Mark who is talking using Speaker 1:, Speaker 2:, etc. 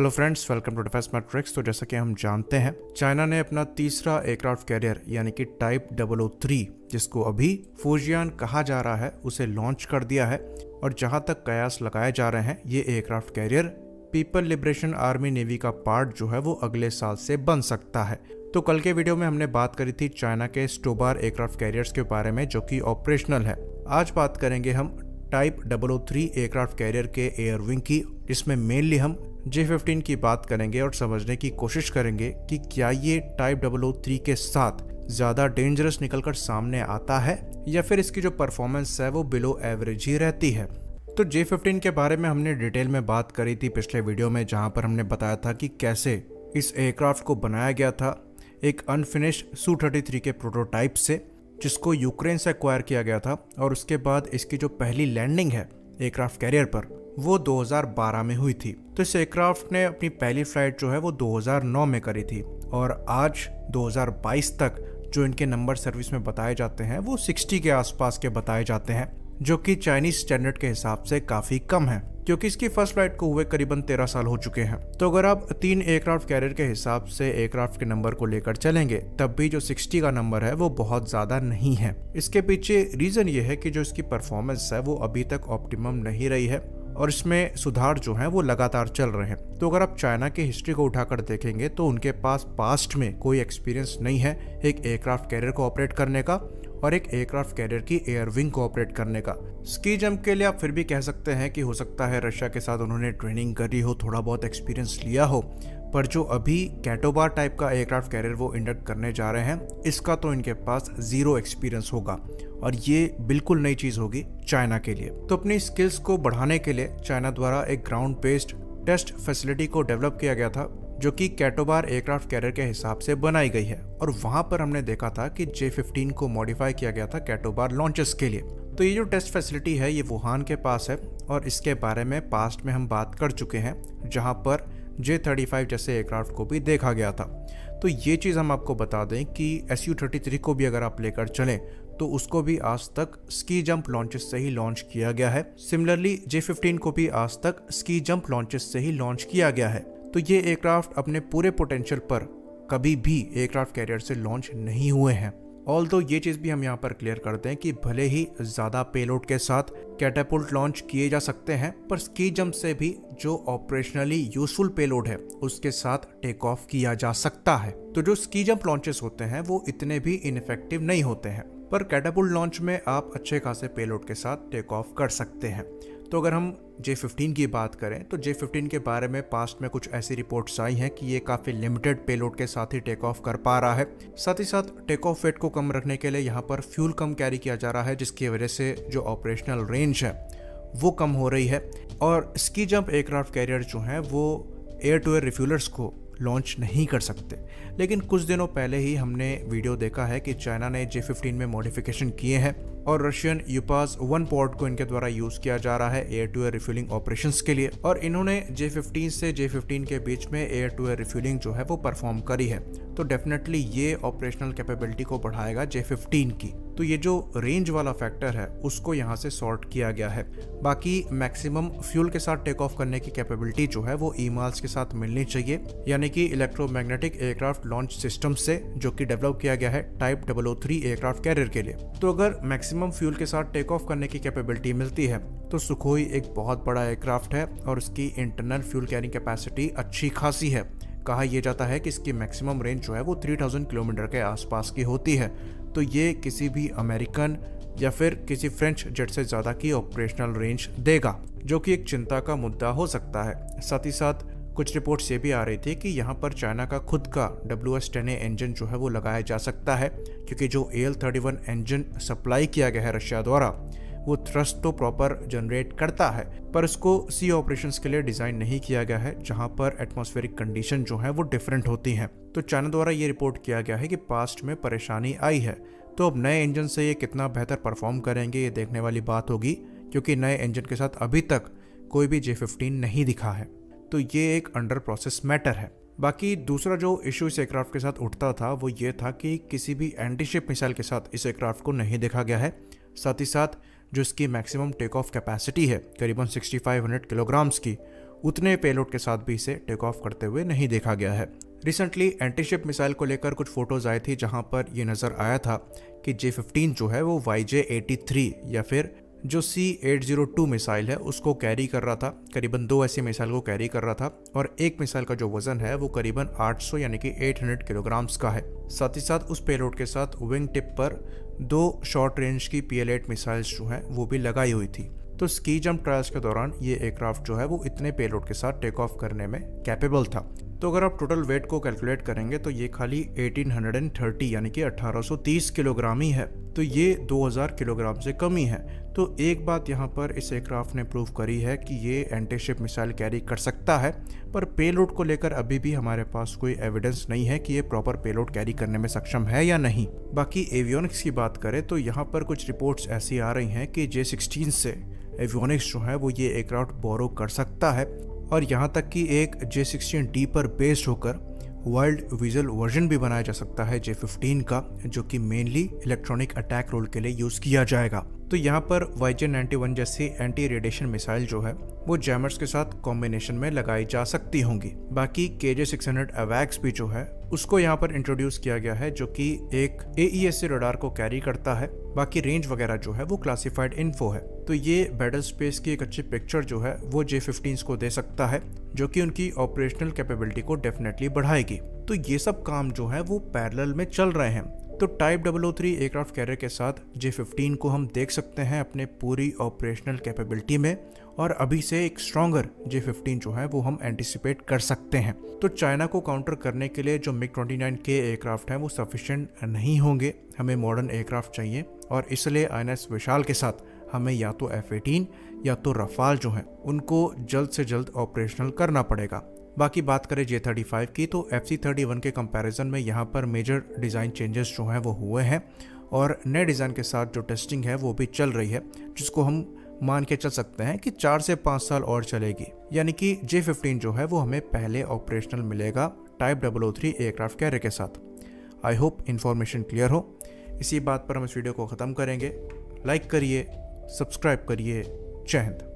Speaker 1: Hello friends, welcome to defence matrix. तो जैसा कि हम जानते हैं, चाइना ने अपना तीसरा एयरक्राफ्ट कैरियर यानी कि टाइप 003, जिसको अभी फुजियान कहा जा रहा है, उसे लॉन्च कर दिया है। और जहां तक कयास लगाए जा रहे हैं, ये aircraft carrier people liberation army navy का पार्ट जो है वो अगले साल से बन सकता है। तो कल के वीडियो में हमने बात करी थी चाइना के स्टोबार एयरक्राफ्ट कैरियर्स के बारे में, जो कि ऑपरेशनल है। आज बात करेंगे हम टाइप 003 एयरक्राफ्ट कैरियर के एयर विंग की, जिसमें मेनली हम J-15 की बात करेंगे और समझने की कोशिश करेंगे कि क्या ये टाइप 003 के साथ ज़्यादा डेंजरस निकलकर सामने आता है या फिर इसकी जो परफॉर्मेंस है वो बिलो एवरेज ही रहती है। तो J-15 के बारे में हमने डिटेल में बात करी थी पिछले वीडियो में, जहां पर हमने बताया था कि कैसे इस एयरक्राफ्ट को बनाया गया था एक अनफिनिश्ड Su-33 के प्रोटोटाइप से, जिसको यूक्रेन से एक्वायर किया गया था। और उसके बाद इसकी जो पहली लैंडिंग है एयरक्राफ्ट कैरियर पर, वो 2012 में हुई थी। तो इस एयरक्राफ्ट ने अपनी पहली फ्लाइट जो है वो 2009 में करी थी। और आज 2022 तक जो इनके नंबर सर्विस में बताए जाते हैं वो 60 के आसपास के बताए जाते हैं, जो कि चाइनीज स्टैंडर्ड के हिसाब से काफ़ी कम है, क्योंकि इसकी फर्स्ट फ्लाइट को हुए करीबन 13 साल हो चुके हैं। तो अगर आप 3 एयरक्राफ्ट कैरियर के हिसाब से एयरक्राफ्ट के नंबर को लेकर चलेंगे, तब भी जो 60 का नंबर है वो बहुत ज़्यादा नहीं है। इसके पीछे रीज़न ये है कि जो इसकी परफॉर्मेंस है वो अभी तक ऑप्टिमम नहीं रही है और इसमें सुधार जो है वो लगातार चल रहे हैं। तो अगर आप चाइना की हिस्ट्री को उठाकर देखेंगे तो उनके पास पास्ट में कोई एक्सपीरियंस नहीं है एक एयरक्राफ्ट कैरियर को ऑपरेट करने का और एक एयरक्राफ्ट कैरियर की एयर विंग को ऑपरेट करने का। स्की जंप के लिए आप फिर भी कह सकते हैं कि हो सकता है रशिया के साथ उन्होंने ट्रेनिंग करी हो, थोड़ा बहुत एक्सपीरियंस लिया हो, पर जो अभी कैटोबार टाइप का एयरक्राफ्ट कैरियर वो इंडक्ट करने जा रहे हैं, इसका तो इनके पास जीरो एक्सपीरियंस होगा और ये बिल्कुल नई चीज़ होगी चाइना के लिए। तो अपनी स्किल्स को बढ़ाने के लिए चाइना द्वारा एक ग्राउंड बेस्ड टेस्ट फैसिलिटी को डेवलप किया गया था, जो कि कैटोबार एयरक्राफ्ट कैरियर के हिसाब से बनाई गई है। और वहां पर हमने देखा था कि J-15 को मॉडिफाई किया गया था कैटोबार लॉन्चेस के लिए। तो ये जो टेस्ट फैसिलिटी है ये वुहान के पास है और इसके बारे में पास्ट में हम बात कर चुके हैं, जहां पर J-35 जैसे एयरक्राफ्ट को भी देखा गया था। तो ये चीज़ हम आपको बता दें कि Su-33 को भी अगर आप लेकर चलें तो उसको भी आज तक स्की जंप लॉन्चेस से ही लॉन्च किया गया है। सिमिलरली J-15 को भी आज तक स्की जंप लॉन्चेस से ही लॉन्च किया गया है। तो ये एयरक्राफ्ट अपने पूरे पोटेंशियल पर कभी भी एयरक्राफ्ट कैरियर से लॉन्च नहीं हुए हैं। ऑल्दो ये चीज़ भी हम यहाँ पर क्लियर करते हैं कि भले ही ज़्यादा पेलोड के साथ कैटापुल्ट लॉन्च किए जा सकते हैं, पर स्की जंप से भी जो ऑपरेशनली यूजफुल पेलोड है उसके साथ टेक ऑफ किया जा सकता है। तो जो स्की जंप लॉन्चेस होते हैं वो इतने भी इनफेक्टिव नहीं होते हैं, पर कैटापुल्ट लॉन्च में आप अच्छे खासे पेलोड के साथ टेक ऑफ कर सकते हैं। तो अगर हम J-15 की बात करें तो J-15 के बारे में पास्ट में कुछ ऐसी रिपोर्ट्स आई हैं कि ये काफ़ी लिमिटेड पेलोड के साथ ही टेक ऑफ कर पा रहा है। साथ ही साथ टेक ऑफ वेट को कम रखने के लिए यहाँ पर फ्यूल कम कैरी किया जा रहा है, जिसकी वजह से जो ऑपरेशनल रेंज है वो कम हो रही है। और स्की जंप एयरक्राफ्ट कैरियर जो हैं वो एयर टू एयर रिफ्यूलर्स को लॉन्च नहीं कर सकते। लेकिन कुछ दिनों पहले ही हमने वीडियो देखा है कि चाइना ने J-15 में मॉडिफिकेशन किए हैं और रशियन यूपास 1 पोर्ट को इनके द्वारा यूज किया जा रहा है air to air refuelling operations के लिए। और इन्होंने J-15 से J-15 के बीच में एयर टू एयर रिफ्यूलिंग जो है वो परफॉर्म करी है। तो डेफिनेटली ये ऑपरेशनल कैपेबिलिटी को बढ़ाएगा J-15 की। तो ये जो रेंज वाला फैक्टर है उसको यहाँ से सॉर्ट किया गया है। बाकी मैक्सिमम फ्यूल के साथ टेक ऑफ करने की कैपेबिलिटी जो है वो ईमाल्स के साथ मिलनी चाहिए, यानी कि इलेक्ट्रोमैग्नेटिक एयरक्राफ्ट लॉन्च सिस्टम से, जो कि डेवलप किया गया है टाइप 003 एयरक्राफ्ट कैरियर के लिए। तो अगर मैक्सिमम फ्यूल के साथ टेक ऑफ करने की कैपेबिलिटी मिलती है तो सुखोई एक बहुत बड़ा एयरक्राफ्ट है और उसकी इंटरनल फ्यूल कैरिंग कैपेसिटी अच्छी खासी है। कहा यह जाता है कि इसकी मैक्सिमम रेंज जो है वो 3000 किलोमीटर के आसपास की होती है। तो ये किसी भी अमेरिकन या फिर किसी फ्रेंच जेट से ज़्यादा की ऑपरेशनल रेंज देगा, जो कि एक चिंता का मुद्दा हो सकता है। साथ ही साथ कुछ रिपोर्ट्स ये भी आ रही थी कि यहाँ पर चाइना का खुद का WS-10A इंजन जो है वो लगाया जा सकता है, क्योंकि जो AL-31 इंजन सप्लाई किया गया है रशिया द्वारा वो थ्रस्ट तो प्रॉपर जनरेट करता है, पर इसको सी ऑपरेशंस के लिए डिज़ाइन नहीं किया गया है, जहां पर एटमॉस्फेरिक कंडीशन जो है वो डिफरेंट होती हैं। तो चाइना द्वारा ये रिपोर्ट किया गया है कि पास्ट में परेशानी आई है। तो अब नए इंजन से ये कितना बेहतर परफॉर्म करेंगे ये देखने वाली बात होगी, क्योंकि नए इंजन के साथ अभी तक कोई भी J-15 नहीं दिखा है। तो ये एक अंडर प्रोसेस मैटर है। बाकी दूसरा जो इशू इस एयरक्राफ्ट के साथ उठता था वो ये था कि किसी भी एंटी शिप मिसाइल के साथ इस एयरक्राफ्ट को नहीं देखा गया है। साथ ही साथ जो इसकी मैक्सिमम टेक ऑफ कैपेसिटी है करीबन 6500 किलोग्राम्स की, उतने पेलोड के साथ भी इसे टेक ऑफ करते हुए नहीं देखा गया है। रिसेंटली एंटीशिप मिसाइल को लेकर कुछ फोटोज आए थे जहां पर ये नज़र आया था कि J-15 जो है वो YJ-83 या फिर जो C-802 मिसाइल है उसको कैरी कर रहा था। करीबन 2 ऐसी मिसाइल को कैरी कर रहा था और एक मिसाइल का जो वजन है वो करीबन 800 यानी कि 800 किलोग्राम्स का है। साथ ही साथ उस पेलोड के साथ विंग टिप पर 2 शॉर्ट रेंज की PL-8 मिसाइल्स जो हैं वो भी लगाई हुई थी। तो स्की जंप ट्रायल्स के दौरान ये एयरक्राफ्ट जो है वो इतने पेलोड के साथ टेक ऑफ करने में कैपेबल था। तो अगर आप टोटल वेट को कैलकुलेट करेंगे तो ये खाली 1830 यानी कि 1830 किलोग्राम ही है। तो ये 2000 किलोग्राम से कम ही है। तो एक बात यहाँ पर इस एयरक्राफ्ट ने प्रूव करी है कि ये एंटीशिप मिसाइल कैरी कर सकता है, पर पेलोड को लेकर अभी भी हमारे पास कोई एविडेंस नहीं है कि ये प्रॉपर पेलोड कैरी करने में सक्षम है या नहीं। बाकी एवियोनिक्स की बात करें तो यहाँ पर कुछ रिपोर्ट्स ऐसी आ रही हैं कि J-16 से एवियोनिक्स जो है वो ये एयरक्राफ्ट बोरो कर सकता है और यहाँ तक कि एक J-16D पर बेस्ड होकर वर्ल्ड विजुअल वर्जन भी बनाया जा सकता है J-15 का, जो कि मेनली इलेक्ट्रॉनिक अटैक रोल के लिए यूज़ किया जाएगा। तो यहाँ पर YJ-91 जैसी एंटी रेडिएशन मिसाइल जो है वो जैमर्स के साथ कॉम्बिनेशन में लगाई जा सकती होंगी। बाकी KJ-600 AWACS भी जो है उसको यहाँ पर इंट्रोड्यूस किया गया है, जो कि एक AESA रडार को कैरी करता है। बाकी रेंज वगैरह जो है वो क्लासिफाइड इन्फो है। तो ये बैटल स्पेस की एक अच्छी पिक्चर जो है वो J-15 को दे सकता है, जो कि उनकी ऑपरेशनल कैपेबिलिटी को डेफिनेटली बढ़ाएगी। तो ये सब काम जो है वो पैरेलल में चल रहे हैं। तो टाइप 003 एयरक्राफ्ट कैरियर के साथ J-15 को हम देख सकते हैं अपने पूरी ऑपरेशनल कैपेबिलिटी में, और अभी से एक स्ट्रॉन्गर J-15 जो है वो हम एंटिसिपेट कर सकते हैं। तो चाइना को काउंटर करने के लिए जो MiG-29K एयरक्राफ्ट हैं वो सफिशिएंट नहीं होंगे। हमें मॉडर्न एयरक्राफ्ट चाहिए और इसलिए INS विशाल के साथ हमें या तो F-18 या तो रफाल जो है उनको जल्द से जल्द ऑपरेशनल करना पड़ेगा। बाकी बात करें J-35 की तो FC-31 के कंपैरिजन में यहाँ पर मेजर डिज़ाइन चेंजेस जो हैं वो हुए हैं और नए डिज़ाइन के साथ जो टेस्टिंग है वो भी चल रही है, जिसको हम मान के चल सकते हैं कि 4 से 5 साल और चलेगी। यानी कि J-15 जो है वो हमें पहले ऑपरेशनल मिलेगा टाइप 003 एयरक्राफ्ट कैरियर के साथ। आई होप इन्फॉर्मेशन क्लियर हो। इसी बात पर हम इस वीडियो को ख़त्म करेंगे। लाइक करिए, सब्सक्राइब करिए। जय हिंद।